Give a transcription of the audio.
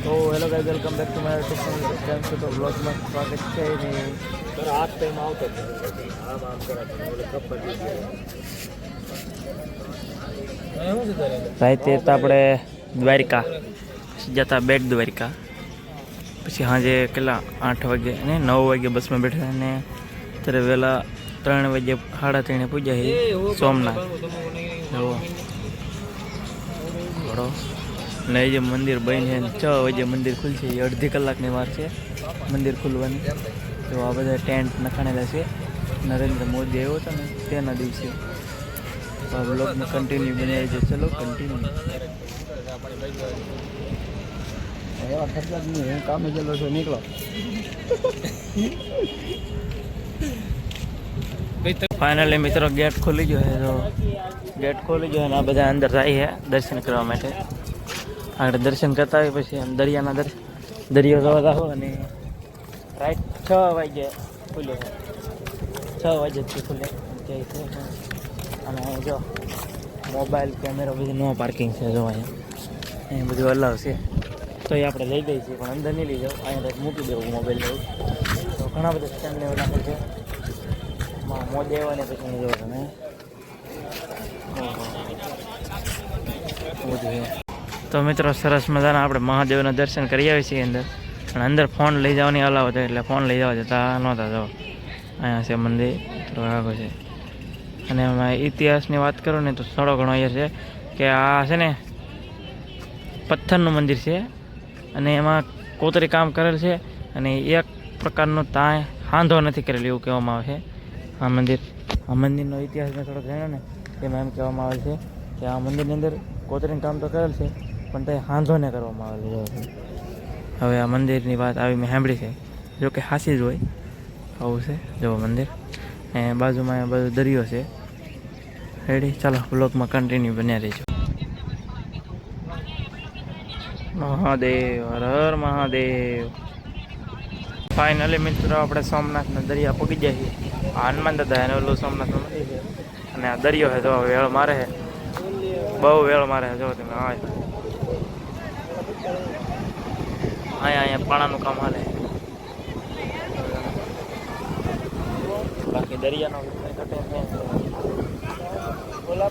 તો hello guys, welcome back to my YouTube channel. કેમ છો? તો બ્લોગમાં સ્વાગત છે ને. तर हात टाइम आवतो आम आम करा कप्पल રાતે તો આપણે દ્વારિકા જતા, બેટ દ્વારિકા. પછી સાંજે કેટલા 8 વાગે ને 9 વાગે બસમાં બેઠા અને અત્યારે વહેલા 3 વાગે 3:30 પૂજ્યા સોમનાથ. બરો ને એ જે મંદિર બની છે 6 વાગે મંદિર ખુલશે. એ અડધી કલાકની વાર છે મંદિર ખુલવાની. તો આ બધા ટેન્ટ નખાણેલા છે. નરેન્દ્ર મોદી આવ્યો હતો ને તેના દિવસે. બ્લોગમાં કન્ટિન્યુ બનાવી છે. ચલો કન્ટિન્યુ. કામે ચલો છો, નીકળો. ફાઇનલી મિત્રો ગેટ ખોલી ગયો છે. તો ગેટ ખોલી ગયો અને આ બધા અંદર જાય છે દર્શન કરવા માટે. આગળ દર્શન કરતા હોય પછી આમ દરિયાના દરિયો જોવા જાઓ. અને રાઈટ 6 વાગે ખુલે છે. 6 વાગ્યાથી ખુલે જાય છે. અને જો મોબાઈલ કેમેરા બધું નો પાર્કિંગ છે. જો અહીંયા બધું અલાવ છે. તો એ આપણે લઈ ગઈ છીએ પણ અંદર નહીં લઈ જાઓ. અહીંયા મૂકી દેવું મોબાઈલ લેવું. તો ઘણા બધા સ્ટેન્ડ લેવલ પર છે. મોદી આવ્યા ને પછી જો તમે તો મિત્રો સરસ મજાના આપણે મહાદેવના દર્શન કરી આવીએ છીએ અંદર. પણ અંદર ફોન લઈ જવાની અલાવ હતો એટલે ફોન લઈ જવા જતા નહોતા. જો અહીંયા છે મંદિર થોડું આગળ છે. અને એમાં ઇતિહાસની વાત કરું ને તો થોડો ઘણો અહીંયા છે કે આ છે ને પથ્થરનું મંદિર છે અને એમાં કોતરી કામ કરેલ છે. અને એક પ્રકારનો ત્યાં હાંધો નથી કરેલો એવું કહેવામાં આવે છે. આ મંદિરનો ઇતિહાસ મેં થોડોક જાણ્યો ને એમાં એમ કહેવામાં આવે છે કે આ મંદિરની અંદર કોતરીનું કામ તો કરેલ છે પણ તે હાંધો ને કરવામાં આવેલો છે. હવે આ મંદિરની વાત આવી મેં સાંભળી છે, જો કે હાસી જ હોય આવું છે. જો મંદિર એ બાજુમાં બધો દરિયો છે. રેડી, ચાલો બ્લોગમાં કન્ટિન્યુ બન્યા રહીજો. મહાદેવ, હર હર મહાદેવ. ફાઇનલી મિત્રો આપણે સોમનાથના દરિયા પગી જાય છે. હનુમાન દાદા એને ઓલું સોમનાથનું મંદિર છે અને આ દરિયો છે. તો વેળ મારે છે, બહુ વેળ મારે છે. જો તમે અહીંયા પાણાનું કામ હાલે. બાકી દરિયાનો બોલા